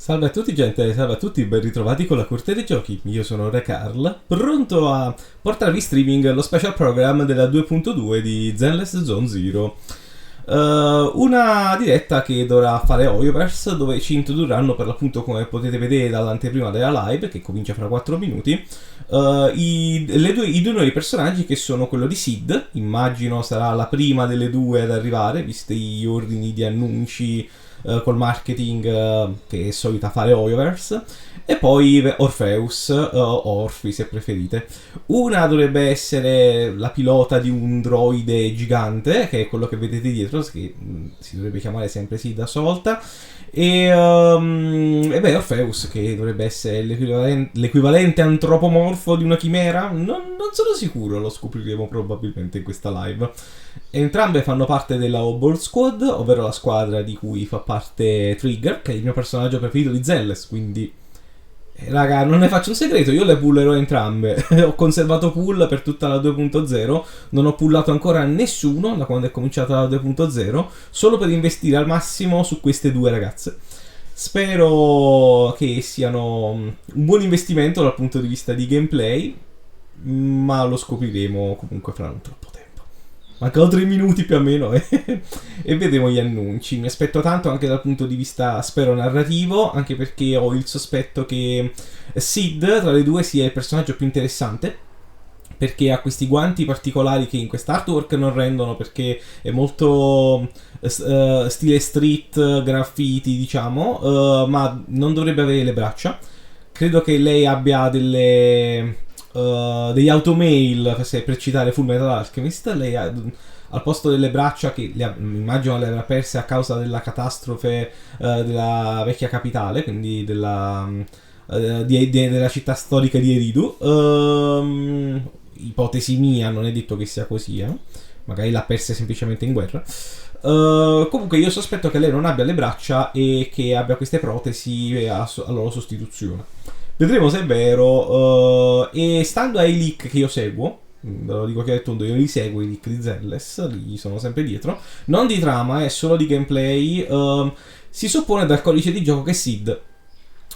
Salve a tutti gente, salve a tutti, ben ritrovati con la Corte dei Giochi. Io sono Re Carl, pronto a portarvi in streaming lo special program della 2.2 di Zenless Zone Zero. Una diretta che dovrà fare Hoyoverse, dove ci introdurranno per l'appunto, come potete vedere dall'anteprima della live, che comincia fra 4 minuti, i due nuovi personaggi, che sono quello di Sid. Immagino sarà la prima delle due ad arrivare, visti gli ordini di annunci col marketing che è solita fare Hoyoverse, e poi Orpheus, o Orphy se preferite. Una dovrebbe essere la pilota di un droide gigante, che è quello che vedete dietro, che si dovrebbe chiamare sempre Sid a sua volta. E beh, Orpheus, che dovrebbe essere l'equivalente antropomorfo di una chimera. Non sono sicuro, lo scopriremo probabilmente in questa live. Entrambe fanno parte della Hobble Squad, ovvero la squadra di cui fa parte Trigger, che è il mio personaggio preferito di Zenless, quindi raga, non ne faccio un segreto, io le pullerò entrambe. Ho conservato pull per tutta la 2.0, non ho pullato ancora nessuno da quando è cominciata la 2.0, solo per investire al massimo su queste due ragazze. Spero che siano un buon investimento dal punto di vista di gameplay, ma lo scopriremo comunque fra non troppo tempo. Mancano 3 minuti più o meno e vedremo gli annunci. Mi aspetto tanto anche dal punto di vista, spero, narrativo, anche perché ho il sospetto che Sid tra le due sia il personaggio più interessante, perché ha questi guanti particolari che in quest'artwork non rendono, perché è molto stile street graffiti, diciamo, ma non dovrebbe avere le braccia. Credo che lei abbia degli automail, per citare Full Metal Alchemist. Lei ha, al posto delle braccia, che immagino le avrà perse a causa della catastrofe della vecchia capitale, quindi della città storica di Eridu. Ipotesi mia, non è detto che sia così, magari l'ha persa semplicemente in guerra. Comunque io sospetto che lei non abbia le braccia e che abbia queste protesi a loro sostituzione. Vedremo se è vero. E stando ai leak che io seguo, ve lo dico chiaro e tondo, io li seguo i leak di Zenless, gli sono sempre dietro, non di trama, è solo di gameplay. Si suppone dal codice di gioco che Sid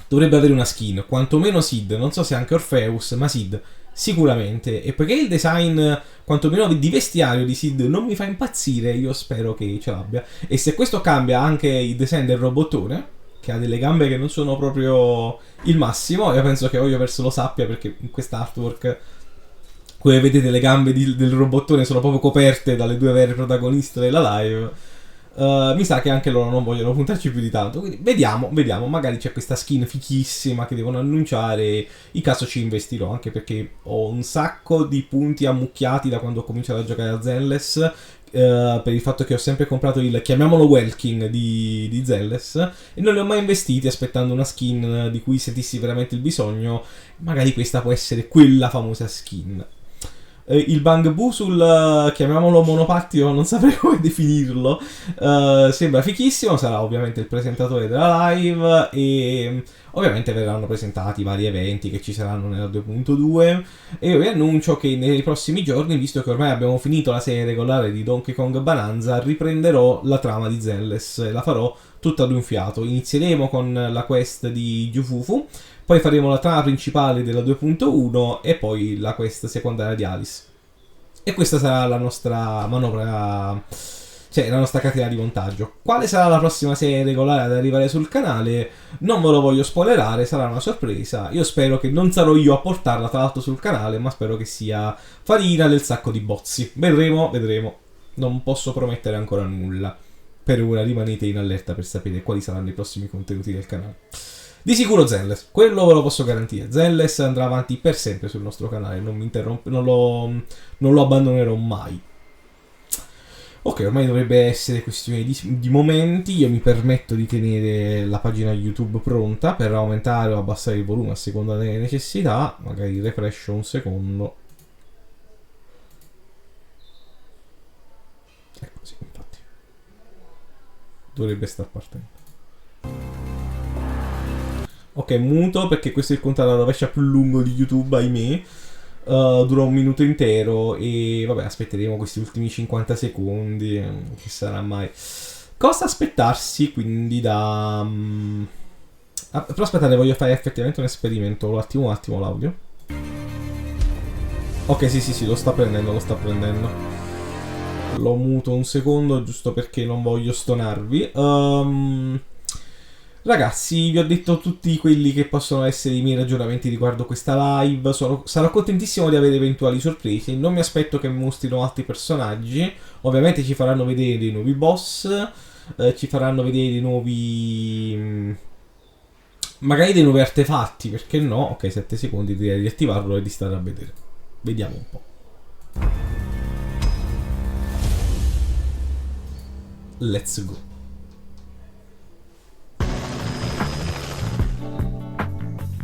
dovrebbe avere una skin, quantomeno Sid, non so se anche Orpheus, ma Sid sicuramente. E perché il design, quantomeno di vestiario di Sid, non mi fa impazzire, io spero che ce l'abbia. E se questo cambia anche il design del robottone, che ha delle gambe che non sono proprio il massimo, io penso che Hoyoverse lo sappia, perché in quest'artwork, come vedete, le gambe del robottone sono proprio coperte dalle due vere protagoniste della live. Mi sa che anche loro non vogliono puntarci più di tanto, quindi vediamo, magari c'è questa skin fichissima che devono annunciare, in caso ci investirò, anche perché ho un sacco di punti ammucchiati da quando ho cominciato a giocare a Zenless, per il fatto che ho sempre comprato il, chiamiamolo, Welking di Zenless, e non li ho mai investiti, aspettando una skin di cui sentissi veramente il bisogno. Magari questa può essere quella famosa skin. Il Bang Boo sul, chiamiamolo, monopattino, non saprei come definirlo, sembra fichissimo. Sarà ovviamente il presentatore della live, e ovviamente verranno presentati i vari eventi che ci saranno nella 2.2. E io vi annuncio che nei prossimi giorni, visto che ormai abbiamo finito la serie regolare di Donkey Kong Bonanza, riprenderò la trama di Zenless e la farò tutta ad un fiato. Inizieremo con la quest di Jufufu, poi faremo la trama principale della 2.1 e poi la quest secondaria di Alice. E questa sarà la nostra manovra, cioè la nostra catena di montaggio. Quale sarà la prossima serie regolare ad arrivare sul canale? Non ve lo voglio spoilerare, sarà una sorpresa. Io spero che non sarò io a portarla tra l'altro sul canale, ma spero che sia farina del sacco di bozzi. Vedremo. Non posso promettere ancora nulla. Per ora rimanete in allerta per sapere quali saranno i prossimi contenuti del canale. Di sicuro Zenless, quello ve lo posso garantire. Zenless andrà avanti per sempre sul nostro canale, non mi interrompe, non lo abbandonerò mai. Ok, ormai dovrebbe essere questione di momenti. Io mi permetto di tenere la pagina YouTube pronta per aumentare o abbassare il volume a seconda delle necessità. Magari refresh un secondo. Ecco, sì, infatti dovrebbe star partendo. Ok, muto perché questo è il conto alla rovescia più lungo di YouTube, ahimè. Dura un minuto intero e vabbè, aspetteremo questi ultimi 50 secondi. Che sarà mai? Cosa aspettarsi quindi da Però aspettate, voglio fare effettivamente un esperimento. Un attimo l'audio. Ok, sì, lo sta prendendo, Lo muto un secondo, giusto perché non voglio stonarvi. Ragazzi, vi ho detto tutti quelli che possono essere i miei ragionamenti riguardo questa live. Sarò contentissimo di avere eventuali sorprese. Non mi aspetto che mostrino altri personaggi. Ovviamente ci faranno vedere dei nuovi boss. Ci faranno vedere dei nuovi... magari dei nuovi artefatti, perché no? Ok, 7 secondi, direi di attivarlo e di stare a vedere. Vediamo un po'. Let's go.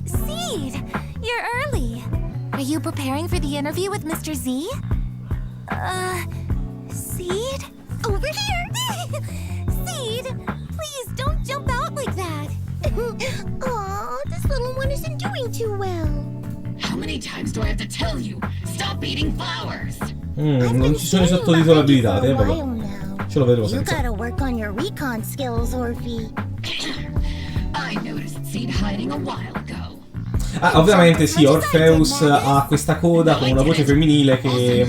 Seed, you're early. Are you preparing for the interview with Mr. Z? Seed? Over here! Seed, please don't jump out like that. Aw, this little one isn't doing too well. How many times do I have to tell you? Stop eating flowers! Non ci sono i sottotitoli abilitati, vabbè. Ce lo vedremo senza. You gotta work on your recon skills, Orphy. I noticed Seed hiding a while ago. Ah, ovviamente sì, Orpheus ha questa coda con una voce femminile che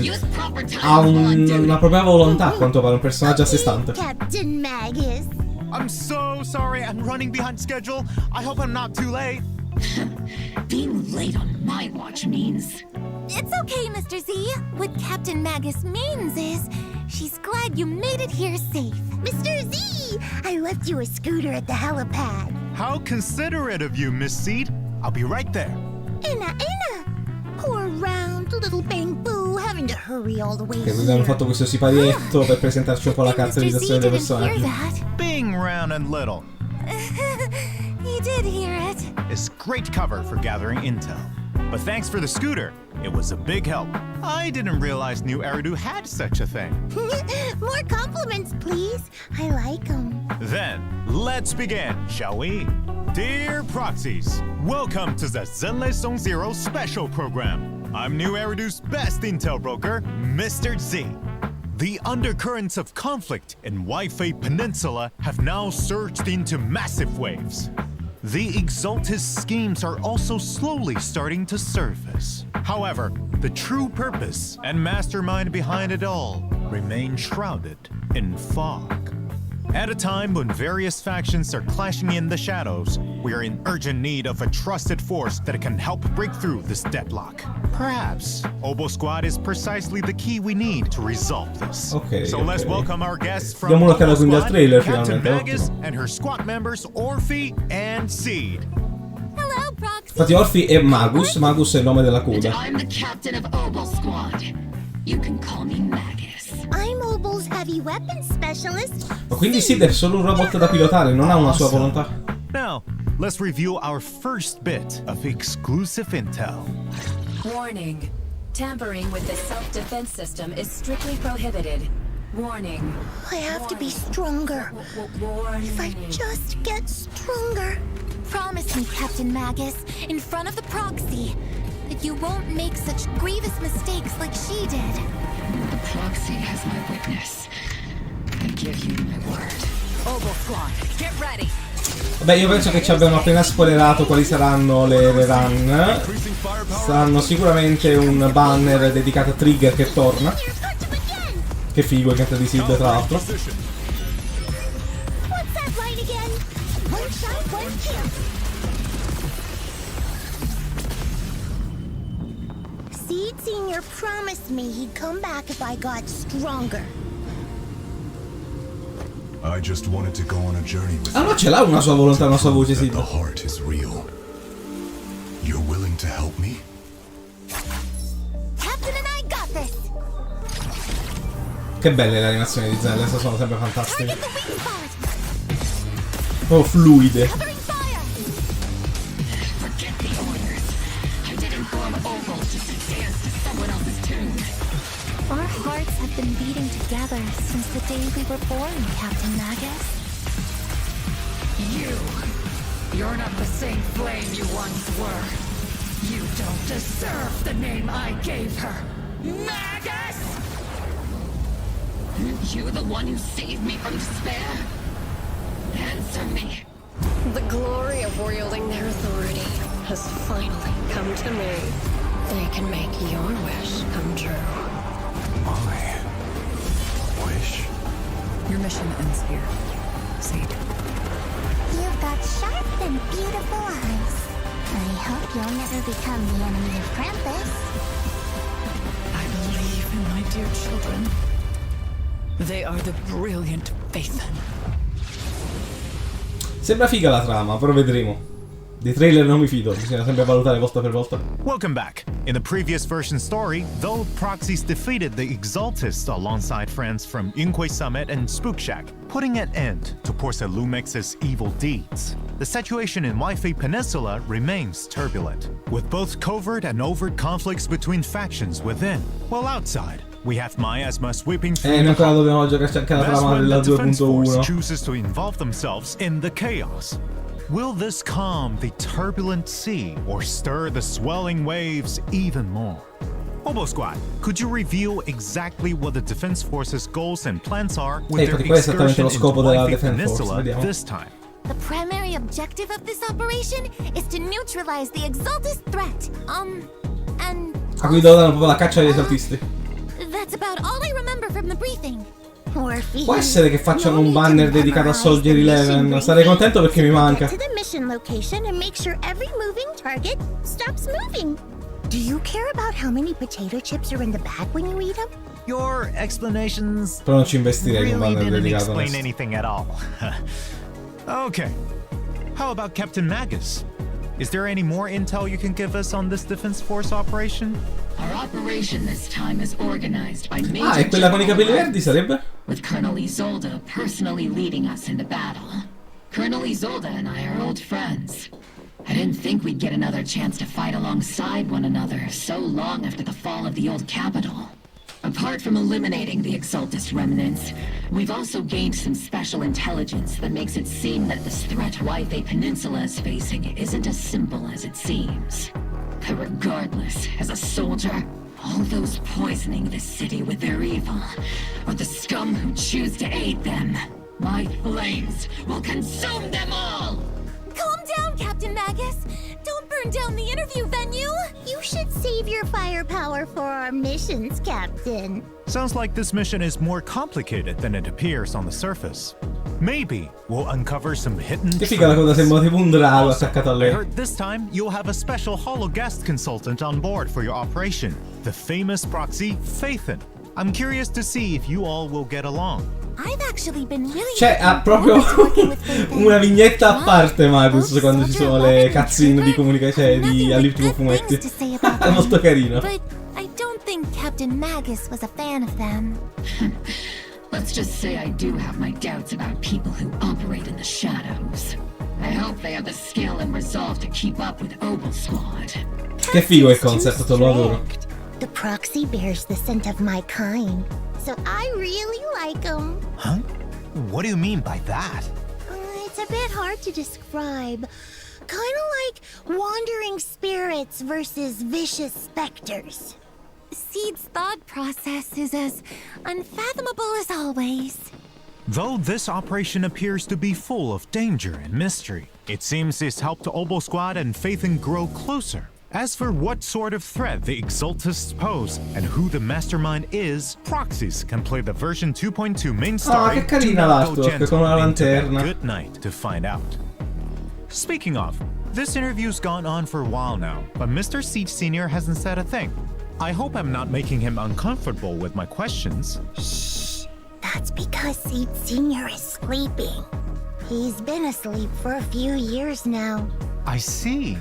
ha una propria volontà, a quanto pare, un personaggio a sé stante. Captain Magus. I'm so sorry, I'm running behind schedule. I hope I'm not too late. Being late on my watch means... It's okay, Mr. Z. What Captain Magus means is, she's glad you made it here safe. Mr. Z, I left you a scooter at the helipad. How considerate of you, Miss Seed. I'll be right there. Inna. Poor round little Bang Boo having to hurry all the way Ok, quindi hanno fatto questo siparietto per presentarci un po' la caratterizzazione dei personaggi. Being round and little He did hear it. is great cover for gathering intel. But thanks for the scooter. It was a big help. I didn't realize New Eridu had such a thing. More compliments, please. I like them. Then, let's begin, shall we? Dear Proxies, welcome to the Zenless on Zero special program. I'm New Eridu's best intel broker, Mr. Z. The undercurrents of conflict in Wi-Fi Peninsula have now surged into massive waves. The Exaltus schemes are also slowly starting to surface. However, the true purpose and mastermind behind it all remain shrouded in fog. At a time when various factions are clashing in the shadows, we are in urgent need of a trusted force that can help break through this deadlock. Perhaps Obo Squad is precisely the key we need to resolve this. So let's welcome our guests from Obo Squad, Captain Magus and her squad members Orphy and Seed. Hello, Proxy. Infatti Orphy è Magus è il nome della And coda. I'm the captain of Obo Squad. You can call me Magus. I'm Obo's heavy weapons specialist. Ma quindi Sid è solo un robot da pilotare, non ha una sua volontà. Now, let's review our first bit of exclusive intel. Warning. Tampering with the self-defense system is strictly prohibited. Warning. I have to be stronger. Warning. If I just get stronger. Promise me, Captain Magus, in front of the Proxy, that you won't make such grievous mistakes like she did. The proxy has my witness. I give you my word. Obo Squad, get ready. Vabbè, io penso che ci abbiano appena spoilerato quali saranno le rerun. Saranno sicuramente un banner dedicato a Trigger che torna. Che figo il gatto di Sid, tra l'altro. What's that line again? One shot, one kill. Seed Senior promised me he'd come back if I got stronger. I just wanted to go on a journey with Ah no, ce l'ha una sua volontà, una sua voce, Sid. The heart is real. You're willing to help me? Captain and I got this. Che belle le animazioni di Zenless, sono sempre fantastiche. Target the weak spot. Oh, fluide. Covering fire. Forget the orders. I didn't form Obo just to dance to someone else's tune. Our hearts have been beating together since the day we were born, Captain Magus. You're not the same flame you once were. You don't deserve the name I gave her. Magus! You the one who saved me from despair? Answer me. The glory of wielding their authority has finally come to me. They can make your wish come true. My wish? Your mission ends here. Seed. You've got sharp and beautiful eyes. I hope you'll never become the enemy of Krampus. I believe in my dear children. They are the brilliant Phaethon. Sembra figa la trama, però vedremo. Dei trailer non mi fido, bisogna sempre valutare volta per volta. Welcome back. In the previous version story, though Proxies defeated the Exaltists alongside friends from Yunque Summit and Spook Shack, putting an end to Portia Lumex's evil deeds, the situation in Wi-Fi Peninsula remains turbulent, with both covert and overt conflicts between factions within, while outside, we have miasma sweeping through noi ancora dobbiamo giocarci anche la That's trama when della the defense force 2.1. chooses to involve themselves in the chaos. Will this calm the turbulent sea or stir the swelling waves even more? Obo Squad, could you reveal exactly what the Defense Force's goals and plans are with their Infatti questo è esattamente excursion lo into scopo della Wi-Fi Defense Force, Peninsula vediamo. this time? The primary objective of this operation is to neutralize the Exaltist threat. And A cui danno proprio la caccia agli esaltisti. that's about all I remember from the briefing. Può essere che facciano un banner dedicato a Soldier 11. Sarei contento perché mi manca. To the mission location and make sure every moving target stops moving. Do you care about how many potato chips are in the bag when you eat them? Your explanations Però non ci investirei in un really banner didn't dedicato a explain questo. anything at all. Okay. How about Captain Magus? Is there any more intel you can give us on this Defense Force operation? Our operation this time is organized by Major Ah, e quella con i capelli General verdi sarebbe? with Colonel Isolde personally leading us into battle. Colonel Isolde and I are old friends. I didn't think we'd get another chance to fight alongside one another so long after the fall of the old capital. Apart from eliminating the Exaltist remnants, we've also gained some special intelligence that makes it seem that this threat Wi-Fi Peninsula is facing isn't as simple as it seems. But regardless, as a soldier, all those poisoning this city with their evil, or the scum who choose to aid them, my flames will consume them all! Calm down, Captain Magus. Don't burn down the interview venue. You should save your firepower for our missions, Captain. Sounds like this mission is more complicated than it appears on the surface. Maybe we'll uncover some hidden Che figa la cosa, sembra tipo un drago attaccato a I lei. heard this time you'll have a special holo guest consultant on board for your operation, the famous proxy Phaethon. I'm curious to see if you all will get along. I've actually been really Cioè, ha proprio una vignetta a parte Magus quando ci sono le cutscene di comunicazione all'ultimo fumetti. È molto carino. But I don't think Captain Magus was a fan of them. Let's just say I do have my doubts about people who operate in the shadows. I hope they have the skill and resolve to keep up with Obo Squad. Che figo il concept, lo adoro. The proxy bears the scent of my kind, so I really like him. Huh? What do you mean by that? It's a bit hard to describe. Kind of like wandering spirits versus vicious specters. Seed's thought process is as unfathomable as always. Though this operation appears to be full of danger and mystery, it seems it's helped Obo Squad and Phaethon grow closer. As for what sort of threat the Exaltists pose and who the mastermind is, Proxies can play the version 2.2 main story. che carina l'artwork con una lanterna. Good night to find out. Speaking of, this interview's gone on for a while now, but Mr. Seed Sr. hasn't said a thing. I hope I'm not making him uncomfortable with my questions. Shh. That's because Seed Sr. is sleeping. He's been asleep for a few years now. I see.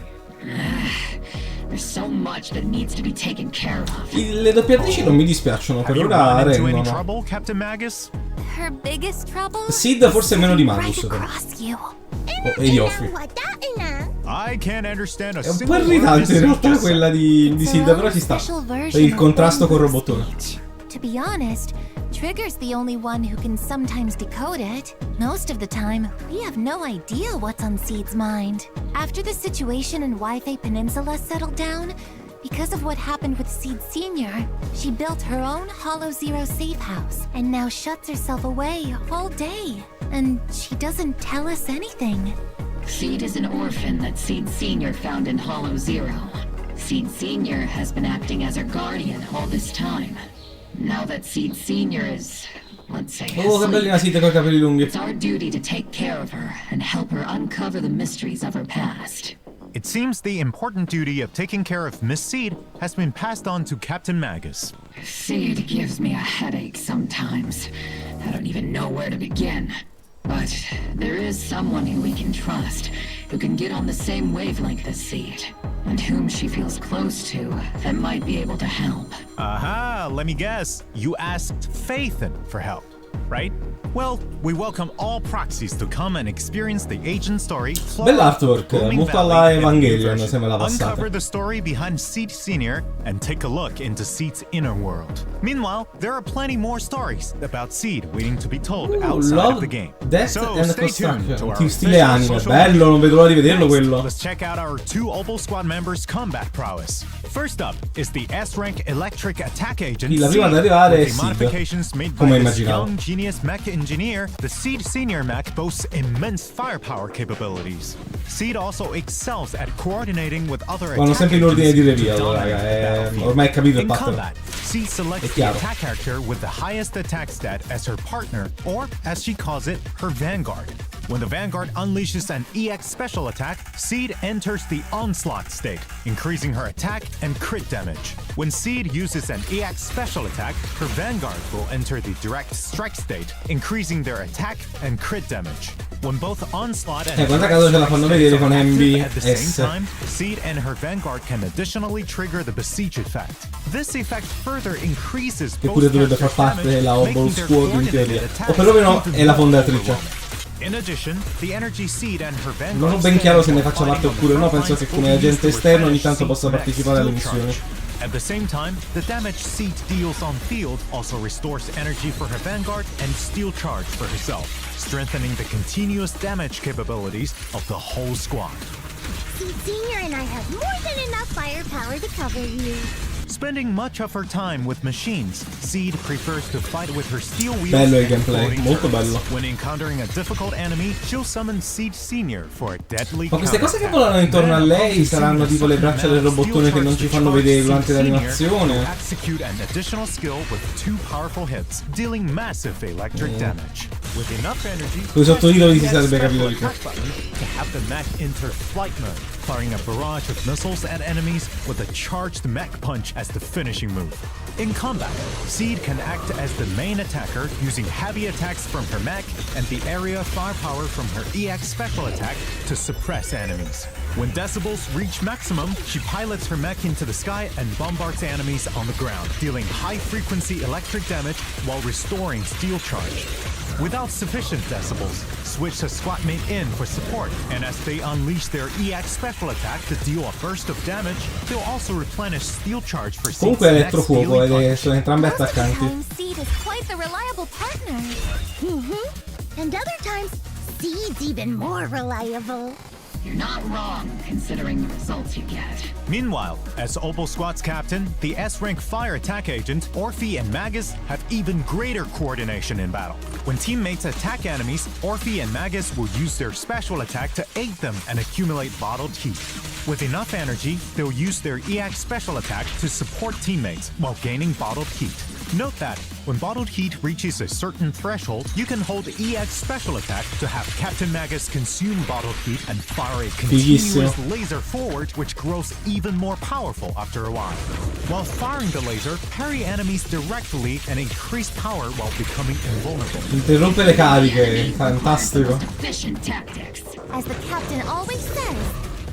There's so much that needs to be taken care of. Le doppiatrici non mi dispiacciono, per Have you ora run into any rendono. trouble, Captain Magus? Her biggest trouble? Sid forse meno di Magus. Right Però. across you. E Joffrey. I can't understand a È un po' single word irritante this in Seed realtà just quella di Sid, però ci sta. Per il contrasto con Robottone. To be honest, Trigger's the only one who can sometimes decode it. Most of the time, we have no idea what's on Seed's mind. After the situation in Wi-Fi Peninsula settled down, because of what happened with Seed Sr., she built her own Hollow Zero safe house and now shuts herself away all day. And she doesn't tell us anything. Seed is an orphan that Seed Senior found in Hollow Zero. Seed Senior has been acting as her guardian all this time. Now that Seed Senior is, let's say, Oh, che bellina Seed con i capelli lunghi. it's our duty to take care of her and help her uncover the mysteries of her past. It seems the important duty of taking care of Miss Seed has been passed on to Captain Magus. Seed gives me a headache sometimes. I don't even know where to begin. But there is someone who we can trust, who can get on the same wavelength as Seed, and whom she feels close to that might be able to help. Aha, let me guess. You asked Phaethon for help, right? Well, we welcome all proxies to come and experience the agent story. Bell'artwork, molto alla Evangelion se me la Uncover passate. the story behind Seed Senior and take a look into Seed's inner world. Meanwhile, there are plenty more stories about Seed waiting to be told outside of the game. Death So and stay tuned to Construction. our Team stile official anime, social bello, media. non vedo l'ora di vederlo Next, quello. let's check out our 2 Opal Squad members' combat prowess. First up is the S-rank electric attack agent Sì, la prima ad Seed. arrivare è With the Seed, modifications made come by this immaginavo. young genius mech engineer, the Seed Senior mech boasts immense firepower capabilities. Seed also excels at coordinating with other Vanno attack sempre in ordine di agents to reveal, dominate raga, the battlefield. ormai è capito il In pattern. combat, Seed selects È the chiaro. attack character with the highest attack stat as her partner, or as she calls it, her vanguard. When the Vanguard unleashes an EX special attack, Seed enters the Onslaught state, increasing her attack and crit damage. When Seed uses an EX special attack, her Vanguard will enter the Direct Strike state, increasing their attack and crit damage. When both Onslaught and guarda caso ce la fanno vedere con Envy at the same S. time, Seed and her Vanguard can additionally trigger the Besiege effect. This effect further increases Che both pure dovrebbe far characters' parte damage, della Obol making their Squad in coordinated teoria. attacks O perlomeno even è la more fondatrice. overwhelming. In addition, the energy Seed and her Vanguard Non ho ben chiaro se ne stand faccia while parte fighting oppure no, on the penso front che lines come will be agente used to esterno ogni replenish tanto Seed's possa mech partecipare alle steel missioni. charge. At the same time, the damage Seed deals on field also restores energy for her Vanguard and steel charge for herself, strengthening the continuous damage capabilities of the whole squad. Seed Senior and I have more than enough firepower to cover you. Spending much of her time with machines, Seed prefers to fight with her steel wheels Bello il and gameplay, floating molto turrets. bello. When encountering a difficult enemy, she'll summon Seed Senior for a deadly Ma queste cose che counterattack. volano intorno a Then, lei using saranno the tipo le braccia del steel robottone che non charge ci to fanno charge vedere Seed durante Senior, l'animazione. will execute an additional skill with 2 powerful hits, dealing massive electric damage. With enough energy, Con i sottotitoli si press sarebbe the capito di special più. attack button to have the mech enter flight mode, firing a barrage of missiles at enemies with a charged mech punch as the finishing move. In combat, Seed can act as the main attacker using heavy attacks from her mech and the area firepower from her EX special attack to suppress enemies. When decibels reach maximum, she pilots her mech into the sky and bombards enemies on the ground, dealing high-frequency electric damage while restoring steel charge. Without sufficient decibels, switch a squad mate in for support, and as they unleash their EX special attack to deal a burst of damage, they'll also replenish steel charge for Seed's Comunque è next elettrofuoco healing ed punch. sono entrambi Most of the attaccanti. time, Seed is quite the reliable partner. And other times, Seed's even more reliable. You're not wrong, considering the results you get. Meanwhile, as Opal Squad's captain, the S-rank fire attack agent, Orphe and Magus have even greater coordination in battle. When teammates attack enemies, Orphe and Magus will use their special attack to aid them and accumulate bottled heat. With enough energy, they'll use their EX special attack to support teammates while gaining bottled heat. Note that, when bottled heat reaches a certain threshold, you can hold EX special attack to have Captain Magus consume bottled heat and fire a continuous laser forward, which grows even more powerful after a while. While firing the laser, parry enemies directly and increase power while becoming invulnerable. Interrompe le cariche, fantastico. Efficient tactics. As the captain always says,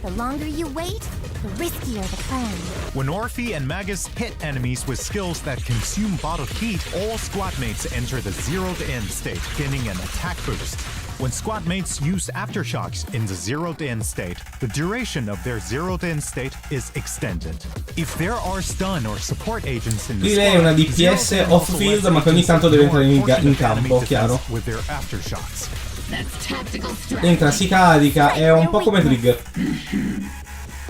the longer you wait, the riskier the climb. When Orphe and Magus hit enemies with skills that consume bottled heat, all squad mates enter the zeroed in state, gaining an attack boost. When squad mates use aftershocks in the zeroed in state, the duration of their zeroed in state is extended. If there are stun or support agents in the Qui lei è squad, una DPS zeroed in off also field, lets ma che ogni agents tanto deve ignore entrare portion in of enemy campo, defense chiaro. with their aftershocks. That's tactical strategy. Entra, si carica, è un po' come Trigger.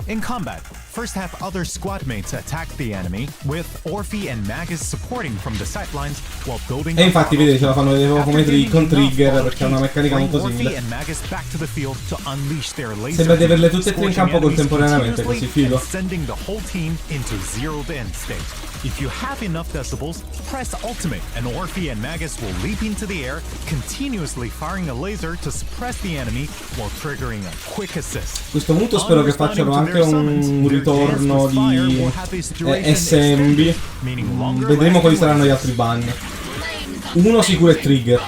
In combat, first have other squad mates attack the enemy, with Orphe and Magus supporting from the sidelines while building. E infatti vedete, ce la fanno vedere come con Trigger, perché è una meccanica molto simile. Sembra di averle tutte e tre in campo contemporaneamente, così figo. Sending the whole team into zeroed end state. If you have enough decibels, press ultimate and Orphe and Magus will leap into the air, continuously firing a laser to suppress the enemy while triggering a quick assist. A questo punto spero che facciano anche un ritorno di SMB. Vedremo quali saranno gli altri ban. Uno sicuro è Trigger.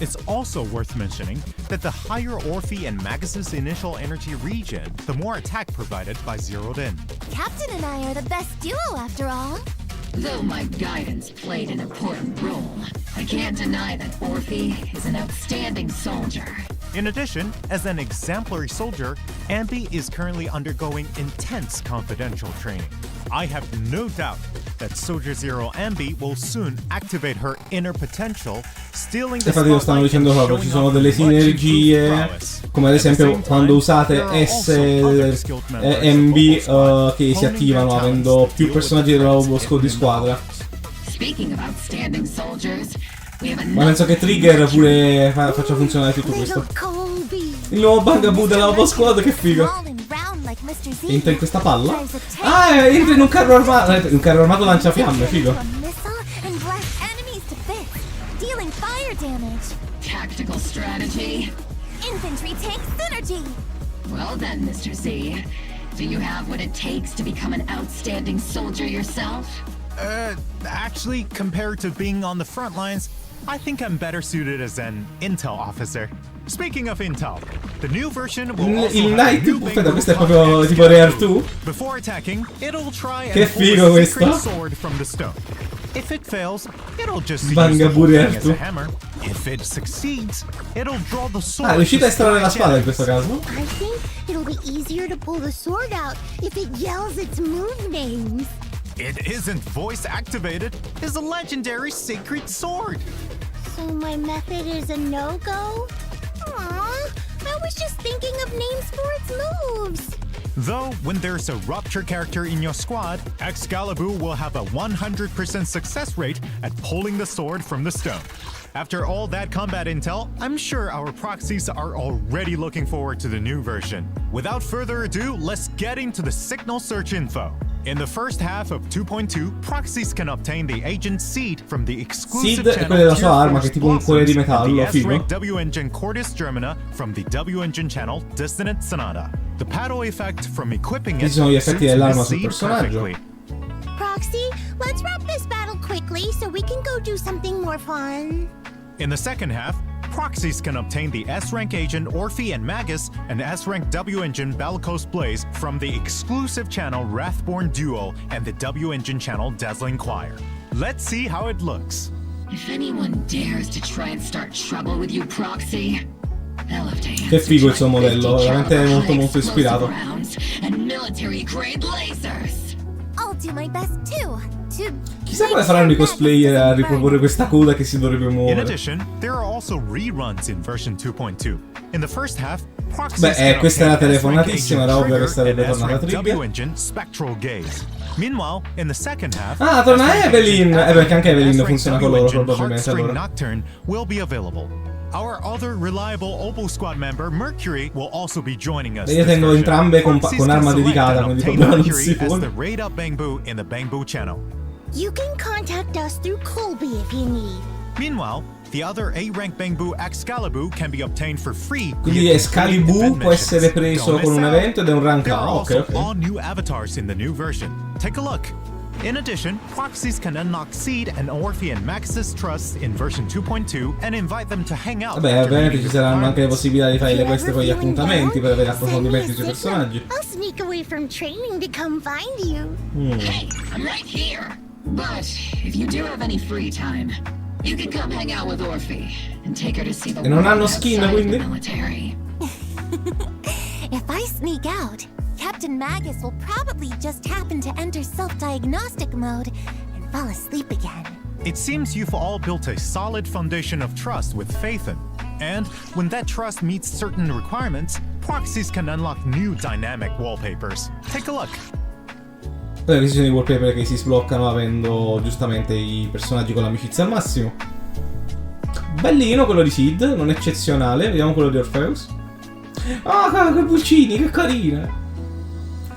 It's also worth mentioning that the higher Orphe and Magus' initial energy regen, the more attack provided by zeroed in. Captain and I are the best duo after all. Though my guidance played an important role, I can't deny that Orphe is an outstanding soldier. In addition, as an exemplary soldier, Ambi is currently undergoing intense confidential training. I have no doubt that Soldier Zero Ambi will soon activate her inner potential, stealing the Infatti lo stanno dicendo proprio, ci sono delle sinergie, come ad esempio quando usate S e MB che si attivano avendo più personaggi dello squad di squadra. Ma penso che Trigger pure faccia funzionare tutto questo. Il nuovo Bugaboo della squad, che figo. Entra in questa palla? Ah, entra in un carro armato. Un carro armato lancia fiamme, figo. Tactical strategy. Infantry tank synergy. Well then, Mr. Z, do you have what it takes to become an outstanding soldier yourself? Actually, compared to being on the front lines, I think I'm better suited as an intel officer. Speaking of intel, the new version will also il have a Knight, new aspetta, questo è proprio tipo Rare 2. Before attacking, it'll try Che and pull figo a questo. secret sword from the stone. If it fails, it'll just use Banga the whole pure thing as tu. a hammer. If it succeeds, it'll draw the sword. Ah, è riuscita a to estrarre la strike spada in enemies. questo caso. I think it'll be easier to pull the sword out if it yells its move names. It isn't voice activated. It's a legendary sacred sword. So my method is a no-go? Aww, I was just thinking of names for its moves. Though, when there's a Rupture character in your squad, Excalibur will have a 100% success rate at pulling the sword from the stone. After all that combat intel, I'm sure our proxies are already looking forward to the new version. Without further ado, let's get into the signal search info. In the first half of 2.2, proxies can obtain the agent Seed from the exclusive Seed è quella della sua arma, che è Tier tipo un cuore di Blossoms, and metallo, the figo. S-Rank W-Engine Cordis Germana from the W-Engine channel Dissonant Sonata. The paddle effect from equipping it Ci sono gli effetti suits dell'arma Miss sul Seed personaggio. perfectly. Proxy, let's wrap this battle quickly so we can go do something more fun. In the second half, proxies can obtain the S-Rank agent Orphe and Magus and S-Rank W-Engine Bellicose Blaze from the exclusive channel Wrathborn Duo and the W-Engine channel Dazzling Choir. Let's see how it looks. If anyone dares to try and start trouble with you, Proxy, they'll have to Che figo il suo modello, veramente molto molto ispirato. And military-grade lasers. I'll do my best too. Chissà come faranno i cosplayer a riproporre questa coda che si dovrebbe In muovere. addition, there are also reruns in version 2.2. In the first half, proxies Beh, can questa era obtain telefonatissima, S-Rank era ovvio che agent sarebbe Trigger tornata and S-Rank Trigger. W-Engine Spectral Gaze. Meanwhile, in the second half, Ah, torna S-Rank Evelyn! agent Perché anche Evelyn S-Rank funziona con loro W-Engine probabilmente Heartstring allora. Nocturne will be available. Our other reliable Opal Squad member, Mercury, will also be joining us. Io tengo entrambe con arma select dedicata, and quindi obtain problema non Mercury si as pone. the Raid Up Bangbu in the Bangbu channel. You can contact us through Colby if you need. Meanwhile, the other A-rank Bangbu Excalibur can be obtained for free. Quindi Excalibur può essere preso con un evento ed è un rank There are A, also ok. all new avatars in the new version. Take a look. In addition, proxies can unlock Seed and Orphe and Max's Trust in version 2.2 and invite them to hang out. Vabbè, after ovviamente meeting ci saranno anche le requirements. possibilità di fare le queste con gli If you're ever appuntamenti per avere feeling approfondimenti down, sui send me a personaggi. signal. I'll sneak away from training to come find you. Hey, I'm right here. But if you do have any free time, you can come hang out with Orphe and take her to see the E non world hanno skin, outside quindi? the military. If I sneak out, Captain Magus will probably just happen to enter self-diagnostic mode and fall asleep again. It seems you've all built a solid foundation of trust with Phaethon. And when that trust meets certain requirements, proxies can unlock new dynamic wallpapers. Take a look. Questi sono i wallpaper che si sbloccano avendo giustamente i personaggi con l'amicizia al massimo. Bellino quello di Sid, non eccezionale. Vediamo quello di Orpheus. Ah, che pulcini, che carine.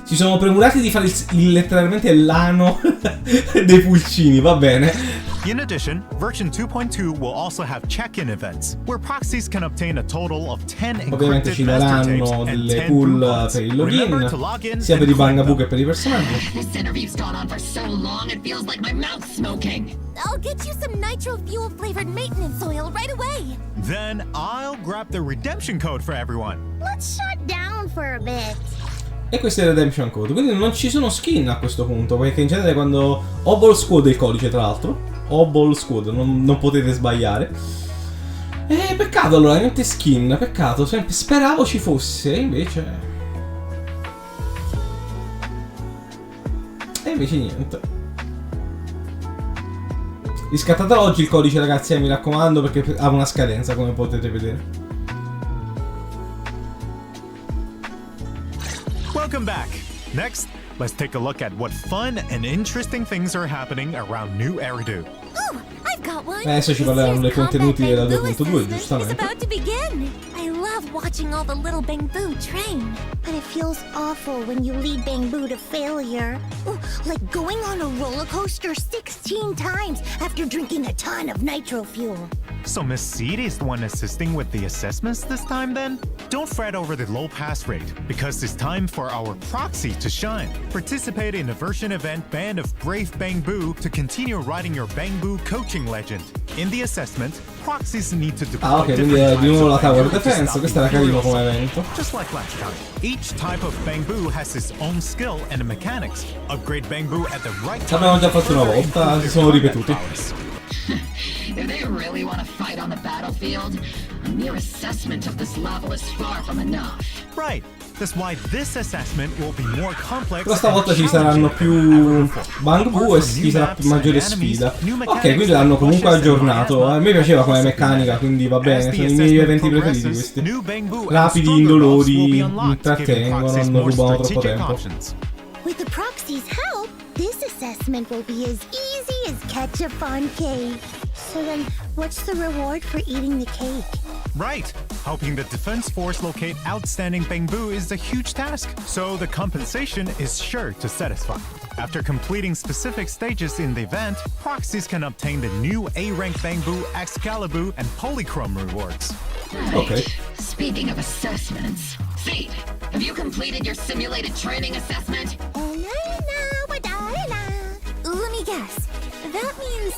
Si sono premurati di fare letteralmente l'ano dei pulcini, va bene. In addition, version 2.2 will also have check-in events, where proxies can obtain a total of 10 Ovviamente ci encrypted master tapes daranno and delle 10 pool bootlegs. per il Remember to login, log in sia per i and claim bangaboo them. che per i personaggi. This interview's gone on for so long, it feels like my mouth's smoking. I'll get you some nitro fuel flavored maintenance oil right away. Then I'll grab the redemption code for everyone. Let's shut down for a bit. E questo è il Redemption Code, quindi non ci sono skin a questo punto, perché in genere quando... Obol Squad è il codice, tra l'altro. Obol Squad, non potete sbagliare. Peccato allora, niente skin, peccato, speravo ci fosse, invece... E invece niente. Riscattatelo oggi il codice, ragazzi, mi raccomando, perché ha una scadenza, come potete vedere. Welcome back. Next, let's take a look at what fun and interesting things are happening around New Eridu. Ooh, I've got one. Adesso ci parleranno dei contenuti della 2.2, giustamente. It's about to begin. I love watching all the little Bangboo train. But it feels awful when you lead Bangboo to failure. Ooh, like going on a roller coaster 16 times after drinking a ton of nitro fuel. So Miss Seed is the one assisting with the assessments this time then? Don't fret over the low pass rate, because it's time for our proxy to shine. Participate in a version event Band of Brave Bangboo to continue riding your Bangboo coaching legend. In the assessment, proxies need to deploy ok, quindi è di nuovo la Tower Defense, questo era carino come evento. Just like last time, each type of Bangboo has its own skill and mechanics. Upgrade Bangboo at the right time. L'abbiamo già fatto una volta, si sono ripetuti. If they really want to fight on the battlefield, a mere assessment of this level is far from enough. Right. That's why this assessment will be more complex. Però stavolta ci saranno più Bangboo e ci sarà più maggiore sfida. Ok, quindi l'hanno comunque aggiornato. A me piaceva come meccanica, quindi va bene. Sono i miei eventi preferiti questi. Rapidi, indolori, intrattengono, non rubano troppo tempo. With the proxy's help, this assessment will be as easy as ketchup on cake. So then, what's the reward for eating the cake? Right. Helping the defense force locate outstanding Bangboo is a huge task, so the compensation is sure to satisfy. After completing specific stages in the event, proxies can obtain the new A-rank Bangboo, Excalibur, and Polychrome rewards. Right. Okay. Speaking of assessments, Seed, have you completed your simulated training assessment? Let me guess. That means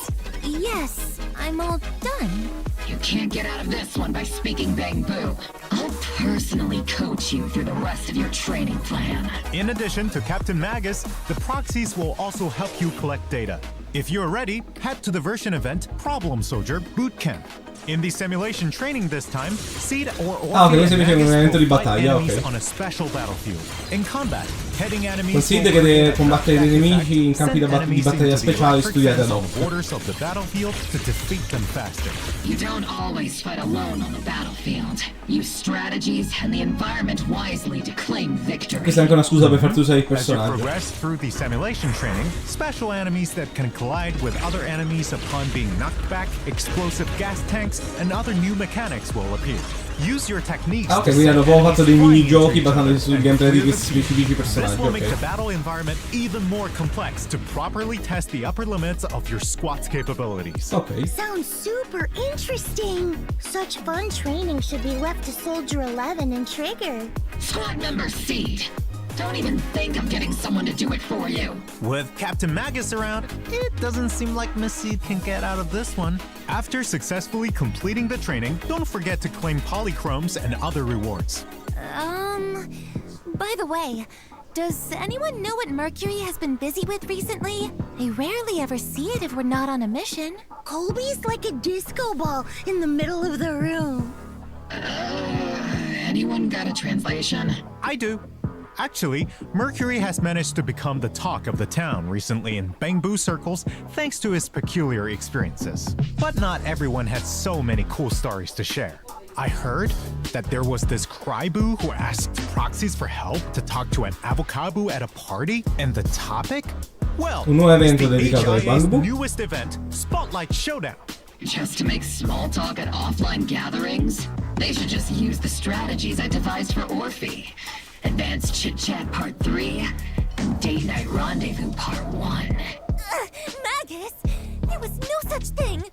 yes, I'm all done. You can't get out of this one by speaking Bangboo. I'll personally coach you through the rest of your training plan. In addition to Captain Magus, the proxies will also help you collect data. If you're ready, head to the version event Problem Soldier Bootcamp. In the simulation training this time, Seed or ok, questo invece è un evento di battaglia, ok. on a special battlefield. In combat, heading enemies Con Seed che deve combattere dei nemici in campi di battaglia speciali studiati ad hoc. Borders of the battlefield to defeat them faster. You don't always fight alone on the battlefield. Use strategies and the environment wisely to claim victory. Questa è anche una scusa per farti usare il As you personaggio. progress through the simulation training, special enemies that can collide with other enemies upon being knocked back, explosive gas tanks, and other new mechanics will appear. Use your techniques. Ah, ok, quindi hanno proprio fatto dei minigiochi basandosi sul gameplay di questi specifici personaggi. This will make the Ok. battle environment even more complex to properly test the upper limits of your squad's capabilities. Ok. Sounds super interesting. Such fun training should be left to Soldier 11 and Trigger. Squad member Seed, don't even think of getting someone to do it for you. With Captain Magus around, it doesn't seem like Miss Seed can get out of this one. After successfully completing the training, don't forget to claim polychromes and other rewards. By the way, does anyone know what Mercury has been busy with recently? I rarely ever see it if we're not on a mission. Colby's like a disco ball in the middle of the room. Anyone got a translation? I do. Actually, Mercury has managed to become the talk of the town recently in Bangboo circles thanks to his peculiar experiences. But not everyone has so many cool stories to share. I heard that there was this cryboo who asked proxies for help to talk to an avocado at a party, and the topic? Well, un nuovo evento it's the dedicato ai HIA's Bangaboo. newest event, Spotlight Showdown. Just to make small talk at offline gatherings? They should just use the strategies I devised for Orphe. Advanced Chit Chat Part 3 and Date Night Rendezvous Part 1. Magus, there was no such thing.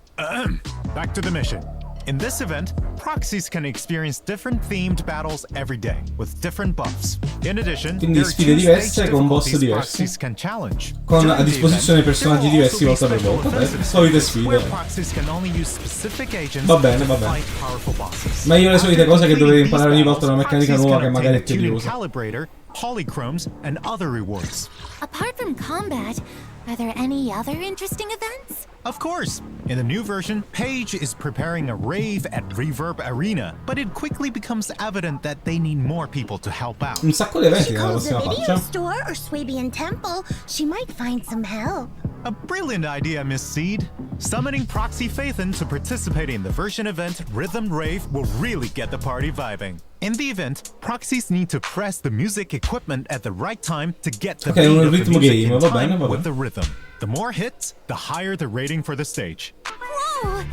Back to the mission. In this event, proxies can experience different themed battles every day with different buffs. In addition, Quindi there are sfide 2 diverse stage con boss difficulties diversi. proxies can challenge. Con During a the disposizione event, personaggi there will diversi also volta be per volta. special Beh, offensive solite stages where sfide. proxies can only use specific agents Va bene, to va bene. fight powerful bosses. Meglio le solite cose che dovevi imparare ogni volta una Proxies meccanica nuova can che magari è obtain a tuning tediosa. calibrator, polychromes, and other rewards. Apart from combat, are there any other interesting events? Of course! In the new version, Paige is preparing a rave at Reverb Arena, but it quickly becomes evident that they need more people to help out. Un sacco di eventi She nella calls the prossima video faccia. store or Swabian Temple. She might find some help. A brilliant idea, Miss Seed. Summoning Proxy Phaethon to participate in the version event Rhythm Rave will really get the party vibing. In the event, proxies need to press the music equipment at the right time to get the Ok, beat un of the ritmo music game, in va time bene, va with bene. the rhythm. The more hits, the higher the rating for the stage. Whoa!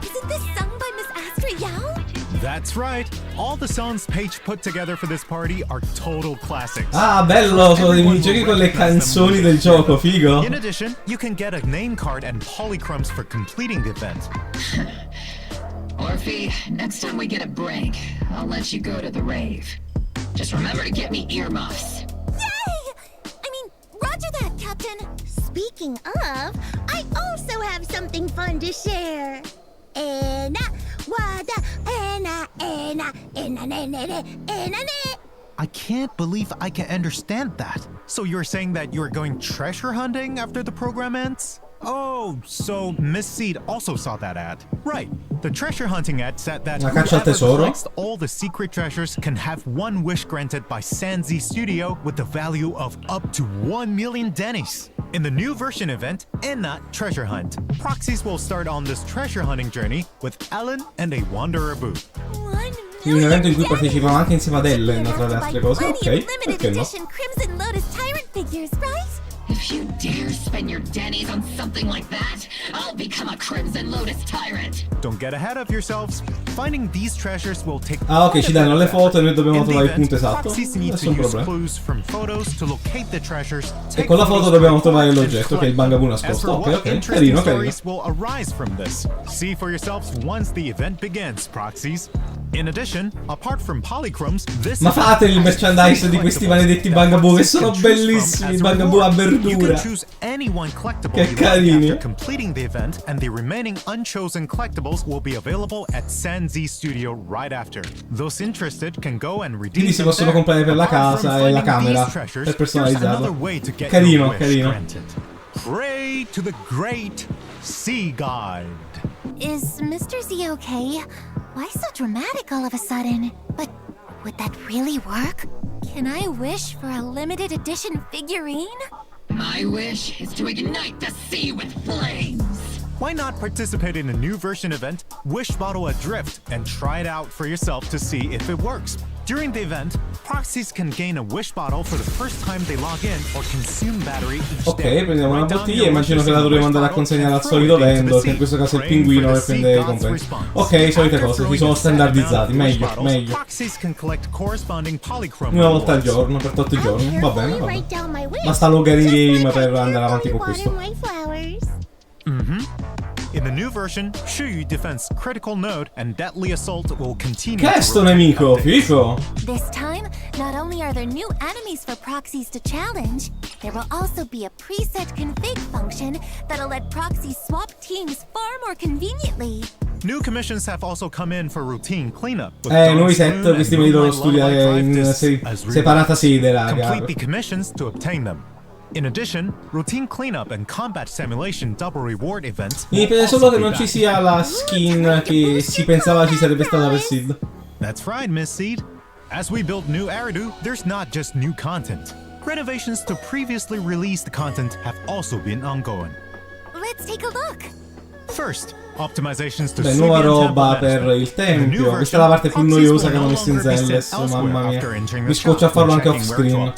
Isn't this sung by Miss Astra Yao? That's right. All the songs Paige put together for this party are total classics. Ah, bello, sono dei minigiochi con le canzoni del gioco, figo. In addition, you can get a name card and polychromes for completing the event. Orphe, next time we get a break, I'll let you go to the rave. Just remember to get me earmuffs. Yay! I mean, roger that, Captain. Speaking of, I also have something fun to share. Ena, wada, ena, ena, ena, ne, ne, ne, ena, ne. I can't believe I can understand that. So you're saying that you're going treasure hunting after the program ends? Oh, so Miss Seed also saw that ad. Right. The treasure hunting ad said that La caccia al whoever tesoro? collects all the secret treasures can have one wish granted by Sanzi Studio with the value of up to 1 million dennies. In the new version event, Enna Treasure Hunt, proxies will start on this treasure hunting journey with Ellen and a Wanderer Boo. Quindi un evento in cui partecipano anche insieme ad Ellen, tra le altre cose. Ok, Limited perché no? edition Crimson Lotus Tyrant figures, right? If you dare spend your dennies on something like that, I'll become a Crimson Lotus Tyrant. Don't get ahead of yourselves. Finding these treasures will take Ah, ok, quite ci a bit danno of le effort. foto e noi dobbiamo In the trovare il event, punto esatto. proxies need to Nessun use problema. clues from photos to locate the treasures. E take con la foto photos dobbiamo to trovare record l'oggetto, and che è il collect Bangaboo them. As nascosto. for Ok, what ok, interesting carino, carino. stories will arise from this. See for yourselves once the event begins, proxies. In addition, apart from polychromes, this Ma event fate il has merchandise three di questi collectibles maledetti that Bangaboo che proxies sono can choose from bellissimi, as a Bangaboo a reward. You verdura. can choose any one collectible Che you like carini. after completing the event, and the remaining unchosen collectibles will be available at Sanzi Studio right after. Those interested can go and redeem Quindi si them possono there. comprare per la Apart from casa e la finding camera these treasures, per there's personalizzarla. another way to get Carino, your wish carino. granted. Pray to the great sea god. Is Mr. Z okay? Why so dramatic all of a sudden? But would that really work? Can I wish for a limited edition figurine? My wish is to ignite the sea with flames. Why not participate in a new version event, Wish Bottle Adrift, and try it out for yourself to see if it works? During the event, proxies can gain a wish bottle for the first time they log in or consume battery each Ok, day. prendiamo una Write down bottiglia e your immagino wishes che la in the dovremo wish andare a bottle consegnare and al throw solito it into the vendor, che sea, in questo caso è il praying pinguino for per the prendere i sea god's compensi. response. Ok, solite After cose, si throwing sono a set amount standardizzati, of wish meglio, bottles, meglio. proxies can collect corresponding polychrome Una volta al rewards. giorno, per 8 I'll giorni, va bene, carefully va write bene. down my wish, Basta loggare in just game like I per andare avanti con carefully questo. water my flowers. In the new version, Shuyu Defense Critical Node and Deadly Assault will continue Che è to sto rotate nemico, updates. figo! This time, not only are there new enemies for proxies to challenge, there will also be a preset config function that'll let proxies swap teams far more conveniently. New commissions have also come in for routine cleanup. with Nuovi Dawn set Swoon che and stimi loro Moonlight studiare Lullaby in Drive Discs as separata rewards. sede, raga. Complete the commissions to obtain them. In addition, routine cleanup and combat simulation double reward events Mi will piace also solo che be non ci back. sia la skin che si pensava ci sarebbe stata per Sid. That's right, Miss Seed. As we build new Eridu, there's not just new content. Renovations to previously released content have also been ongoing. Let's take a look. First, optimizations to Beh, nuova Seguiteci roba per il tempio. Questa è la parte più noiosa che hanno messo in Zenless, mamma mia. Mi scoccia a farlo anche off screen.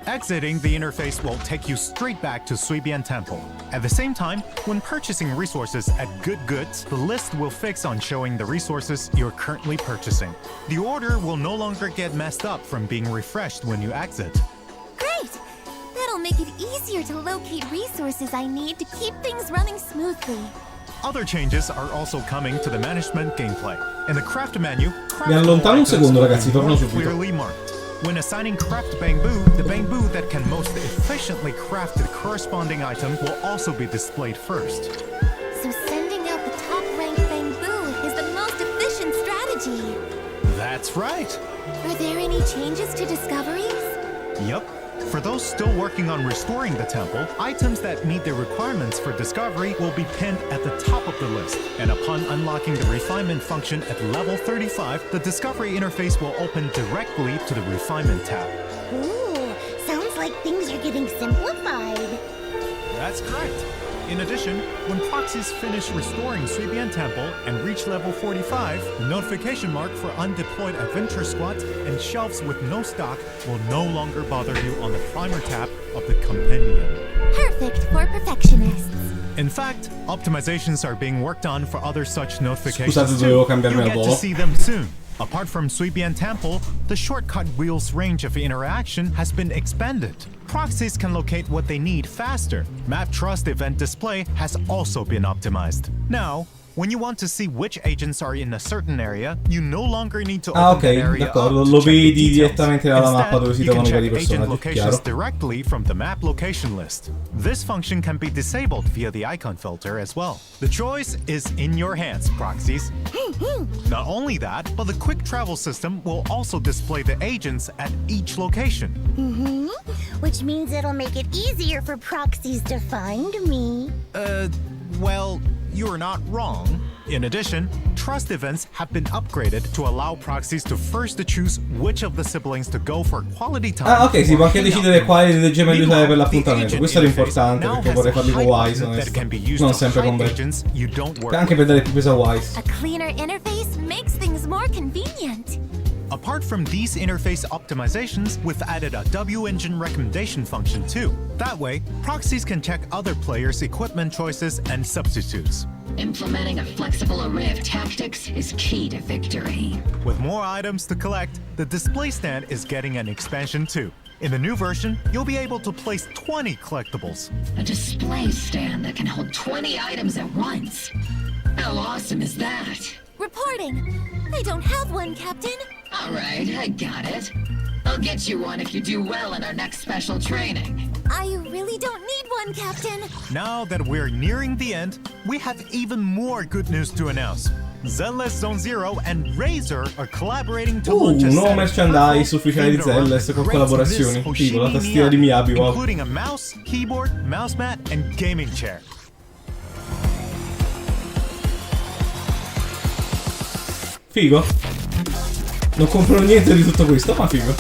Exiting the interface will take you straight back to Suibian Temple. At the same time, when purchasing resources at Good Goods, the list will fix on showing the resources you're currently purchasing. The order will no longer get messed up from being refreshed when you exit. Great! That'll make it easier to locate resources I need to keep things running smoothly. Other changes are also coming to the management gameplay. In the craft menu, Mi allontano un secondo, ragazzi, torno subito. clearly marked. When assigning craft bamboo, the bamboo that can most efficiently craft the corresponding item will also be displayed first. So sending out the top-ranked bamboo is the most efficient strategy. That's right. Are there any changes to discoveries? Yup. For those still working on restoring the temple, items that meet the requirements for discovery will be pinned at the top of the list. And upon unlocking the refinement function at level 35, the discovery interface will open directly to the refinement tab. Ooh, sounds like things are getting simplified. That's correct. In addition, when proxies finish restoring Suibian Temple and reach level 45, the notification mark for undeployed adventure squads and shelves with no stock will no longer bother you on the primer tab of the compendium. Perfect for perfectionists. In fact, optimizations are being worked on for other such notifications Scusate, too. dovevo cambiarmi You'll al get to volo. see them soon. Apart from Suibian Temple, the shortcut wheel's range of interaction has been expanded. Proxies can locate what they need faster. Map Trust event display has also been optimized. Now, when you want to see which agents are in a certain area, you no longer need to open that area d'accordo, up to lo check the vedi details. direttamente dalla mappa dove si Instead, you trovano i can vari check agent personaggi, locations chiaro? directly from the map location list. This function can be disabled via the icon filter as well. The choice is in your hands, proxies. Not only that, but the quick travel system will also display the agents at each location. Which means it'll make it easier for proxies to find me. Well, you're not wrong. In addition, trust events have been upgraded to allow proxies to first choose which of the siblings to go for quality time. Ah, ok, si può anche or hangout decidere with. quale dei gemelli usare per Meanwhile, l'appuntamento. the Questo è agent l'importante, interface perché now vorrei has a farli con hide Wise, button that can be used non to sempre con hide Beth. agents you don't work Anche per dare più peso a Wise. A cleaner interface makes things more convenient. Apart from these interface optimizations, we've added a W-engine recommendation function too. That way, proxies can check other players' equipment choices and substitutes. Implementing a flexible array of tactics is key to victory. With more items to collect, the display stand is getting an expansion too. In the new version, you'll be able to place 20 collectibles. A display stand that can hold 20 items at once. How awesome is that? Reporting. I don't have one, Captain. All right, I got it. I'll get you one if you do well in our next special training. I really don't need one, Captain. Now that we're nearing the end, we have even more good news to announce. Zenless Zone Zero and Razer are collaborating to launch a nuovo set of merchandise powerful ufficiale di themed Zenless con upgrades collaborazioni. with Figo, la Hoshimi tastiera di Miyabi, wow. including a mouse, keyboard, mouse mat, and gaming chair. Figo. Non compro niente di tutto questo, ma figo.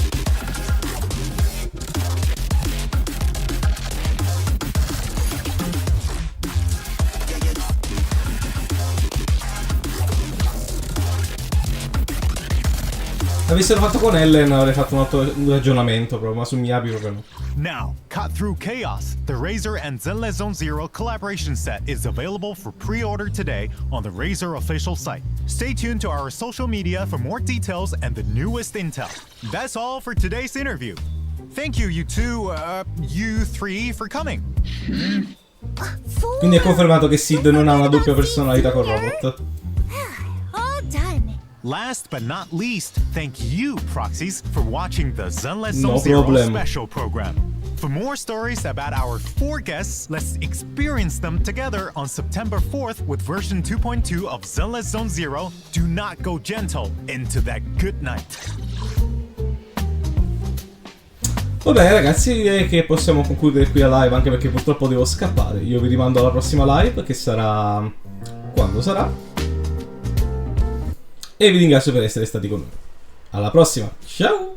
Avessero fatto con Ellen avrei fatto un ragionamento proprio, ma su Miyabi proprio no. Now, cut through chaos. The Razer and Zenless Zone Zero collaboration set is available for pre-order today on the Razer official site. Stay tuned to our social media for more details and the newest intel. That's all for today's interview. Thank you, you three, for coming. Quindi è confermato che Sid non ha una doppia personalità con Robot. All done. Last but not least, thank you, proxies, for watching the Zenless No Zone Zero problem. special program. For more stories about our 4 guests, let's experience them together on September 4th with version 2.2 of Zenless Zone Zero. Do not go gentle into that good night. Vabbè ragazzi, direi che possiamo concludere qui la live, anche perché purtroppo devo scappare. Io vi rimando alla prossima live, che sarà quando sarà. E vi ringrazio per essere stati con noi. Alla prossima, ciao!